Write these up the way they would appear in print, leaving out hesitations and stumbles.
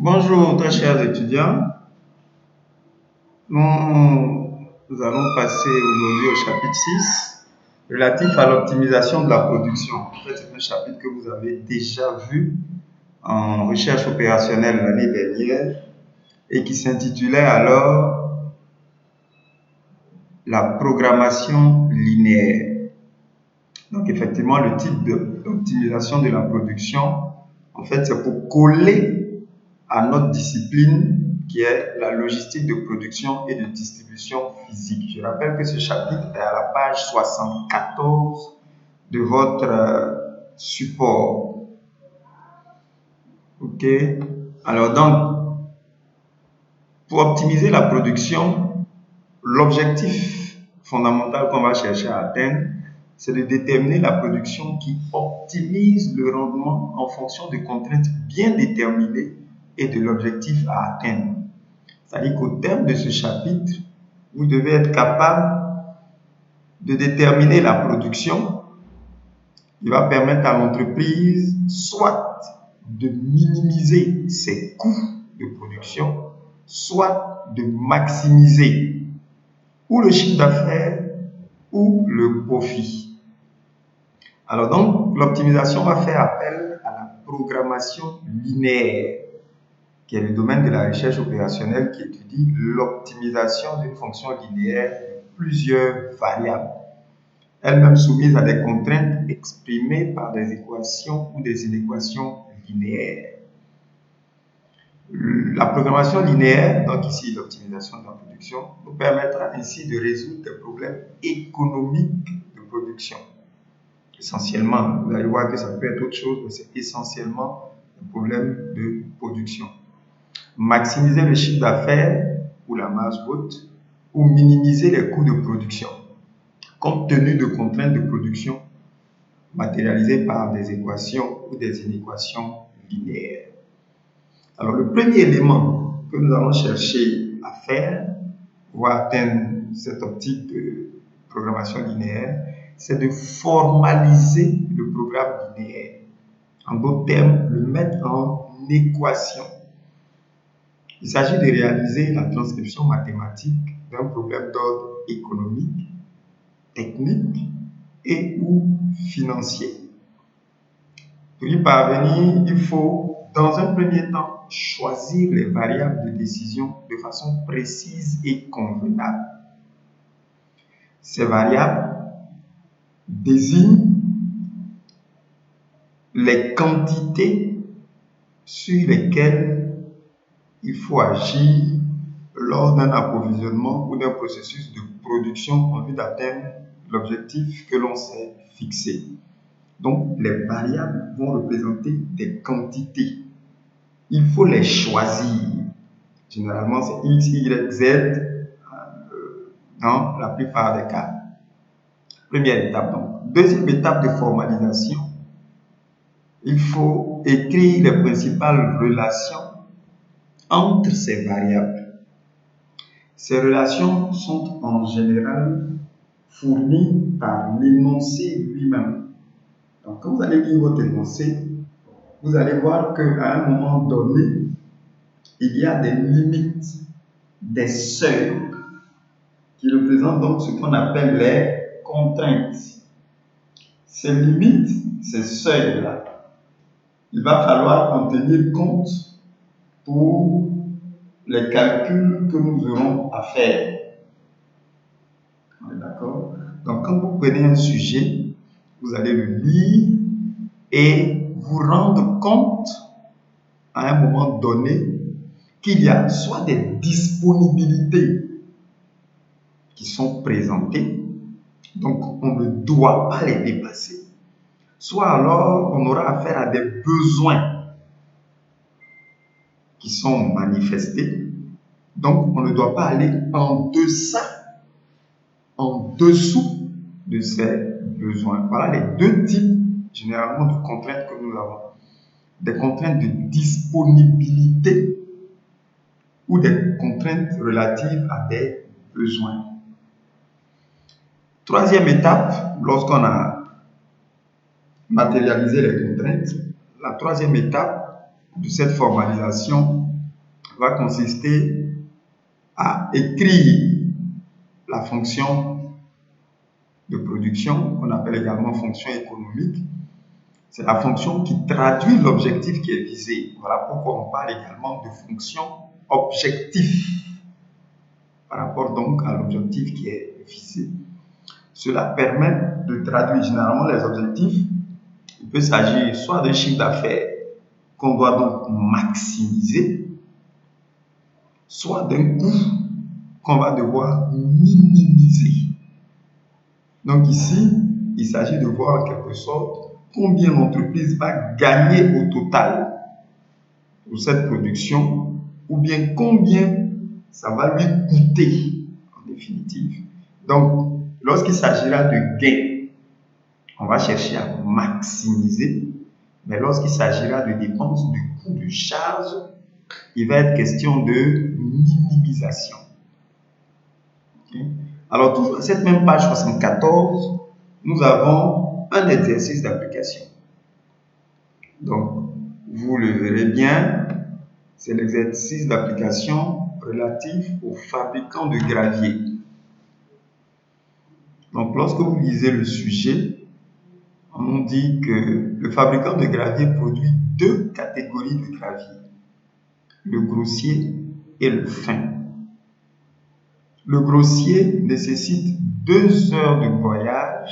Bonjour, très chers étudiants. Nous allons passer aujourd'hui au chapitre 6 relatif à l'optimisation de la production. En fait, c'est un chapitre que vous avez déjà vu en recherche opérationnelle l'année dernière et qui s'intitulait alors la programmation linéaire. Donc, effectivement, le type d'optimisation de la production, en fait, c'est pour coller à notre discipline qui est la logistique de production et de distribution physique. Je rappelle que ce chapitre est à la page 74 de votre support. OK? Alors donc, pour optimiser la production, l'objectif fondamental qu'on va chercher à atteindre, c'est de déterminer la production qui optimise le rendement en fonction de contraintes bien déterminées et de l'objectif à atteindre. C'est-à-dire qu'au terme de ce chapitre, vous devez être capable de déterminer la production qui va permettre à l'entreprise soit de minimiser ses coûts de production, soit de maximiser ou le chiffre d'affaires ou le profit. Alors donc, l'optimisation va faire appel à la programmation linéaire, qui est le domaine de la recherche opérationnelle qui étudie l'optimisation d'une fonction linéaire de plusieurs variables, elles-mêmes soumises à des contraintes exprimées par des équations ou des inéquations linéaires. La programmation linéaire, donc ici l'optimisation de la production, nous permettra ainsi de résoudre des problèmes économiques de production. Essentiellement, vous allez voir que ça peut être autre chose, mais c'est essentiellement un problème de production. Maximiser le chiffre d'affaires ou la marge brute ou minimiser les coûts de production compte tenu de contraintes de production matérialisées par des équations ou des inéquations linéaires. Alors le premier élément que nous allons chercher à faire pour atteindre cette optique de programmation linéaire, c'est de formaliser le programme linéaire. En d'autres termes, le mettre en équation. Il s'agit de réaliser la transcription mathématique d'un problème d'ordre économique, technique et ou financier. Pour y parvenir, il faut, dans un premier temps, choisir les variables de décision de façon précise et convenable. Ces variables désignent les quantités sur lesquelles il faut agir lors d'un approvisionnement ou d'un processus de production en vue d'atteindre l'objectif que l'on s'est fixé. Donc, les variables vont représenter des quantités. Il faut les choisir. Généralement, c'est X, Y, Z dans la plupart des cas. Première étape, donc. Deuxième étape de formalisation, il faut écrire les principales relations entre ces variables. Ces relations sont en général fournies par l'énoncé lui-même. Donc, quand vous allez lire votre énoncé, vous allez voir qu'à un moment donné, il y a des limites, des seuils qui représentent donc ce qu'on appelle les contraintes. Ces limites, ces seuils-là, il va falloir en tenir compte pour les calculs que nous aurons à faire. On est d'accord? Donc, quand vous prenez un sujet, vous allez le lire et vous rendre compte à un moment donné qu'il y a soit des disponibilités qui sont présentées, donc on ne doit pas les dépasser, soit alors on aura affaire à des besoins qui sont manifestés, donc on ne doit pas aller en deçà, en dessous de ces besoins. Voilà les deux types généralement de contraintes que nous avons. Des contraintes de disponibilité ou des contraintes relatives à des besoins. Troisième étape, lorsqu'on a matérialisé les contraintes, la troisième étape de cette formalisation va consister à écrire la fonction de production, qu'on appelle également fonction économique. C'est la fonction qui traduit l'objectif qui est visé. Voilà pourquoi on parle également de fonction objectif par rapport donc à l'objectif qui est visé. Cela permet de traduire généralement les objectifs. Il peut s'agir soit d'un chiffre d'affaires qu'on doit donc maximiser, soit d'un coût qu'on va devoir minimiser. Donc ici, il s'agit de voir en quelque sorte combien l'entreprise va gagner au total pour cette production, ou bien combien ça va lui coûter en définitive. Donc, lorsqu'il s'agira de gains, on va chercher à maximiser, mais lorsqu'il s'agira de dépenses, de coûts, de charges, il va être question de minimisation. Okay? Alors, toujours à cette même page 74, nous avons un exercice d'application. Donc, vous le verrez bien, c'est l'exercice d'application relatif aux fabricants de gravier. Donc, lorsque vous lisez le sujet, on nous dit que le fabricant de gravier produit deux catégories de gravier, le grossier et le fin. Le grossier nécessite 2 heures de broyage,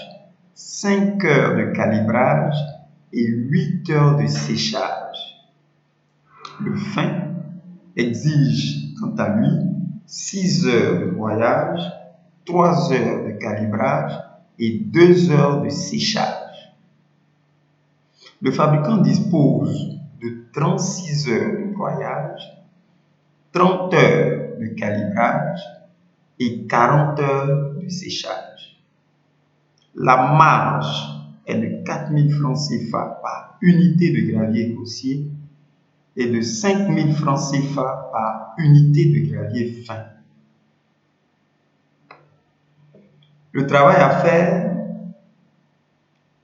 5 heures de calibrage et 8 heures de séchage. Le fin exige, quant à lui, 6 heures de broyage, 3 heures de calibrage et 2 heures de séchage. Le fabricant dispose de 36 heures de broyage, 30 heures de calibrage et 40 heures de séchage. La marge est de 4 000 francs CFA par unité de gravier grossier et de 5 000 francs CFA par unité de gravier fin. Le travail à faire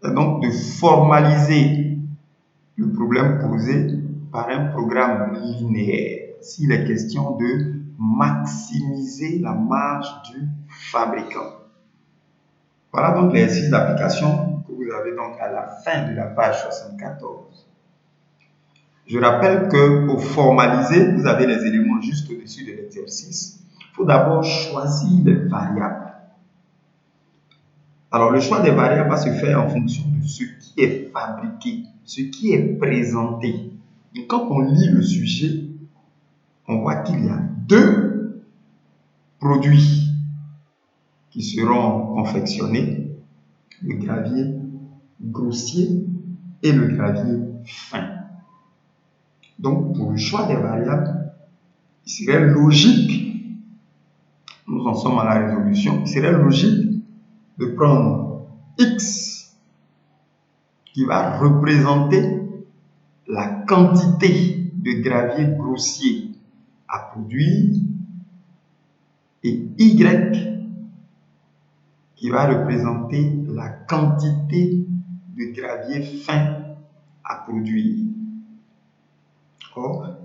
est donc de formaliser le problème posé par un programme linéaire s'il est question de maximiser la marge du fabricant. Voilà donc l'exercice d'application que vous avez donc à la fin de la page 74. Je rappelle que pour formaliser, vous avez les éléments juste au-dessus de l'exercice. Il faut d'abord choisir les variables. Alors, le choix des variables va se faire en fonction de ce qui est fabriqué, ce qui est présenté. Et quand on lit le sujet, on voit qu'il y a deux produits qui seront confectionnés, le gravier grossier et le gravier fin. Donc, pour le choix des variables, il serait logique, nous en sommes à la résolution, il serait logique de prendre X qui va représenter la quantité de gravier grossier à produire et Y qui va représenter la quantité de gravier fin à produire.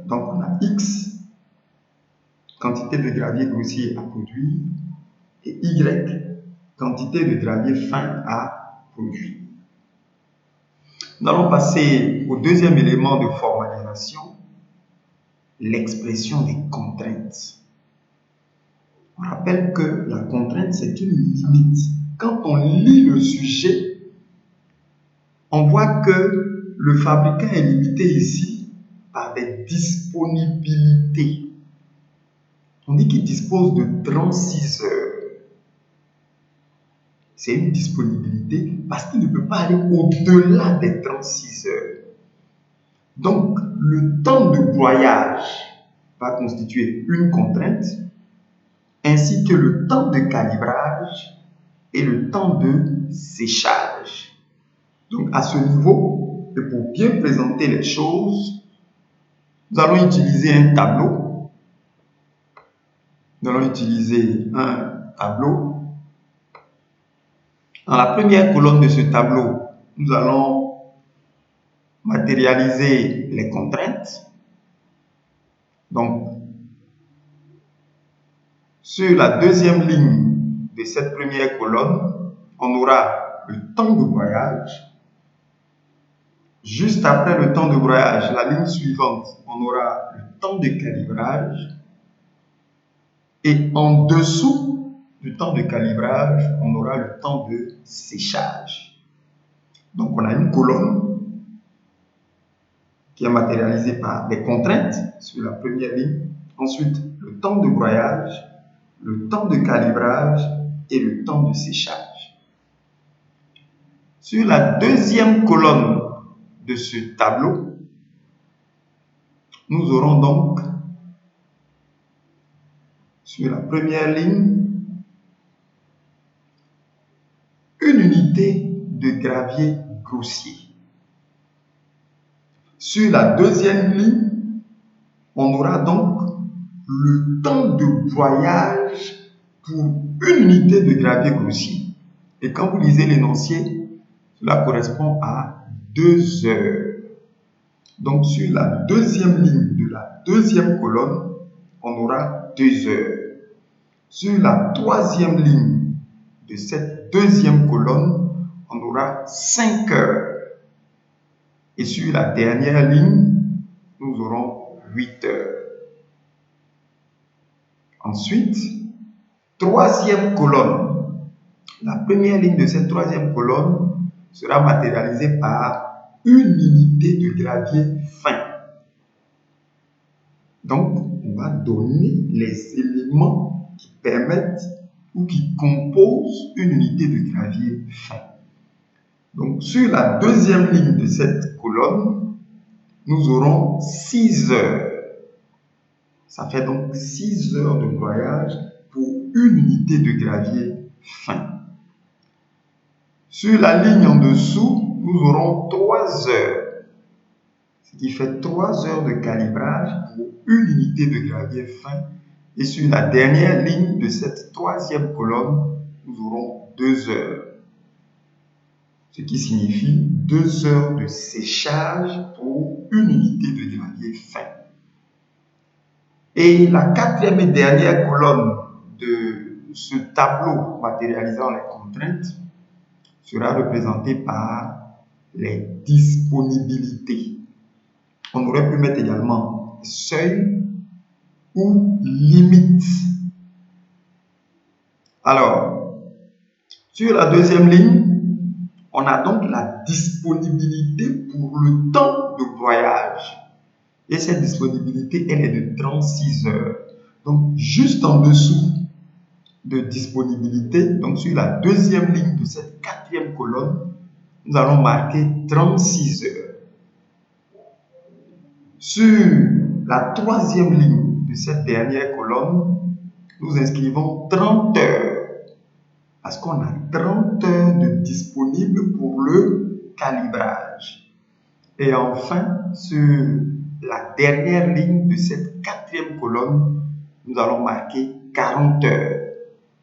Donc on a X, quantité de gravier grossier à produire, et Y, quantité de gravier fin à produire. Nous allons passer au deuxième élément de formalisation, l'expression des contraintes. On rappelle que la contrainte, c'est une limite. Quand on lit le sujet, on voit que le fabricant est limité ici par des disponibilités. On dit qu'il dispose de 36 heures. C'est une disponibilité parce qu'il ne peut pas aller au-delà des 36 heures. Donc, le temps de broyage va constituer une contrainte, ainsi que le temps de calibrage et le temps de séchage. Donc, à ce niveau, et pour bien présenter les choses, nous allons utiliser un tableau. Nous allons utiliser un tableau. Dans la première colonne de ce tableau, nous allons matérialiser les contraintes. Donc, Sur la deuxième ligne de cette première colonne, on aura le temps de broyage. Juste après le temps de broyage, la ligne suivante, on aura le temps de calibrage. Et en dessous du temps de calibrage, on aura le temps de séchage. Donc, on a une colonne qui est matérialisée par des contraintes sur la première ligne. Ensuite, le temps de broyage, le temps de calibrage et le temps de séchage. Sur la deuxième colonne de ce tableau, nous aurons donc sur la première ligne une unité de gravier grossier. Sur la deuxième ligne, on aura donc le temps de broyage pour une unité de gravier grossier. Et quand vous lisez l'énoncé, cela correspond à 2 heures. Donc sur la deuxième ligne de la deuxième colonne, on aura 2 heures. Sur la troisième ligne de cette deuxième colonne, on aura 5 heures. Et sur la dernière ligne, nous aurons 8 heures. Ensuite, troisième colonne. La première ligne de cette troisième colonne sera matérialisée par une unité de gravier fin. Donc, on va donner les éléments qui permettent ou qui composent une unité de gravier fin. Donc, sur la deuxième ligne de cette colonne, nous aurons 6 heures. Ça fait donc 6 heures de broyage pour une unité de gravier fin. Sur la ligne en dessous, nous aurons 3 heures. Ce qui fait 3 heures de calibrage pour une unité de gravier fin. Et sur la dernière ligne de cette troisième colonne, nous aurons 2 heures. Ce qui signifie 2 heures de séchage pour une unité de gravier fin. Et la quatrième et dernière colonne de ce tableau matérialisant les contraintes sera représentée par les disponibilités. On aurait pu mettre également seuil ou limite. Alors, sur la deuxième ligne, on a donc la disponibilité pour le temps de broyage. Et cette disponibilité, elle est de 36 heures. Donc, juste en dessous de disponibilité, donc sur la deuxième ligne de cette quatrième colonne, nous allons marquer 36 heures. Sur la troisième ligne de cette dernière colonne, nous inscrivons 30 heures. Parce qu'on a 30 heures de disponible pour le calibrage. Et enfin, sur la dernière ligne de cette quatrième colonne, nous allons marquer 40 heures.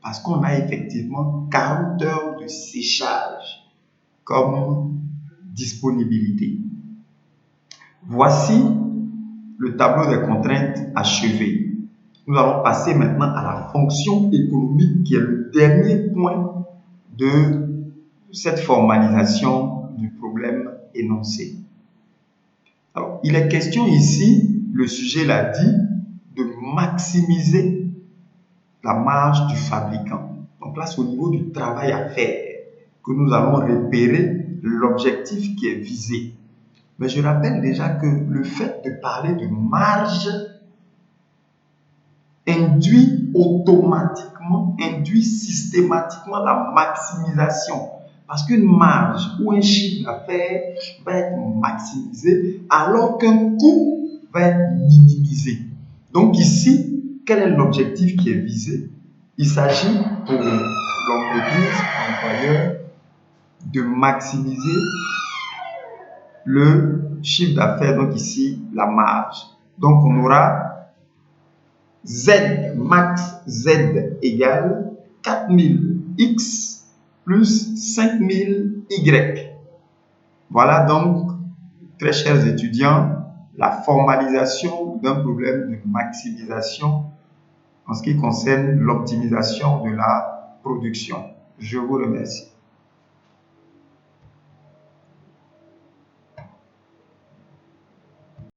Parce qu'on a effectivement 40 heures de séchage comme disponibilité. Voici le tableau des contraintes achevé. Nous allons passer maintenant à la fonction économique qui est le dernier point de cette formalisation du problème énoncé. Alors, il est question ici, le sujet l'a dit, de maximiser la marge du fabricant. Donc là, c'est au niveau du travail à faire que nous allons repérer l'objectif qui est visé. Mais je rappelle déjà que le fait de parler de marge induit automatiquement, induit systématiquement la maximisation. Parce qu'une marge ou un chiffre d'affaires va être maximisé alors qu'un coût va être minimisé. Donc ici, quel est l'objectif qui est visé? Il s'agit pour l'entreprise, l'employeur, de maximiser le chiffre d'affaires, donc ici la marge. Donc on aura Z, max Z égale 4000 X plus 5000 Y. Voilà donc, très chers étudiants, la formalisation d'un problème de maximisation en ce qui concerne l'optimisation de la production. Je vous remercie.